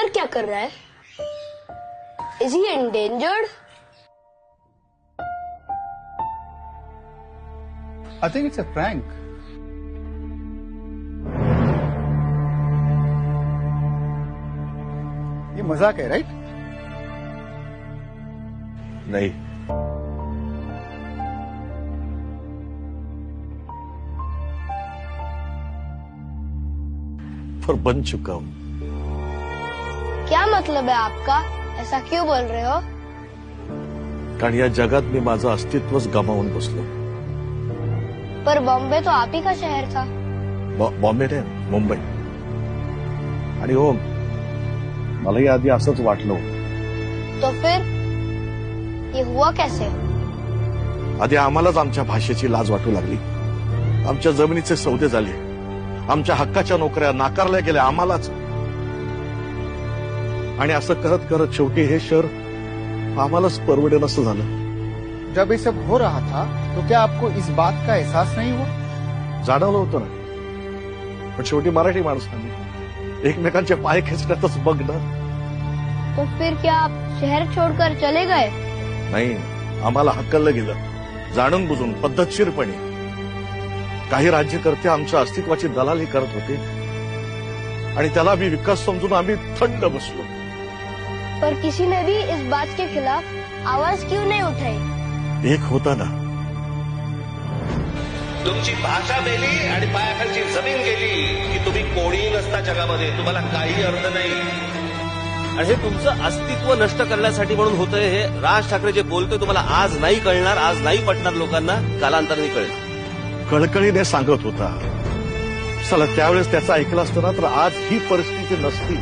अंदर क्या कर रहा है? Is he endangered? I think it's a prank. ये मजाक है, राइट? नहीं, पर बन चुका हूं। क्या मतलब है आपका? ऐसा क्यों बोल रहे हो? कारण या जगात मी माझं अस्तित्वच गमावून बसलो। पर बॉम्बे तो आप ही का शहर था। बॉम्बे नाही, मुंबई। आणि हो, मलाही आधी असंच वाटलं। तो फिर ये हुआ कैसे? आधी आम्हालाच आमच्या भाषेची लाज वाटू लागली, आमच्या जमिनीचे सौदे झाले, आमच्या हक्काच्या नोकऱ्या नाकारल्या गेल्या आम्हालाच। आणि असं करत करत शेवटी हे शहर आम्हालाच परवडेनसं झालं। जब ये सब हो रहा था तो क्या आपको इस बात का एहसास नहीं हुआ? जाणवलं होतं ना, पण शेवटी मराठी माणसांनी एकमेकांचे पाय खेचण्यातच बघ ना। तो फिर क्या आप शहर छोड़कर चले गए? नाही, आम्हाला हकललं गेलं, जाणून बुजून पद्धतशीरपणे। काही राज्यकर्ते आमच्या अस्तित्वाची दलाली करत होते आणि त्याला मी विकास समजून आम्ही थंड बसलो। पर किसी ने भी इस बात के खिलाफ आवाज क्यों नहीं उठाई? एक होता ना, तुमची भाषा गेली आणि पायाखालची जमीन गेली की तुम्ही कोणीही नसता जगामध्ये, तुम्हाला काही अर्थ नाही। आणि हे तुमचं अस्तित्व नष्ट करण्यासाठी म्हणून होतंय। हे राज ठाकरे जे बोलतोय तुम्हाला आज नाही कळणार, आज नाही पटणार लोकांना, कालांतराने कळेल। कळकळीने सांगत होता, चला त्यावेळेस त्याचं ऐकलं असतं ना तर आज ही परिस्थिती नसती।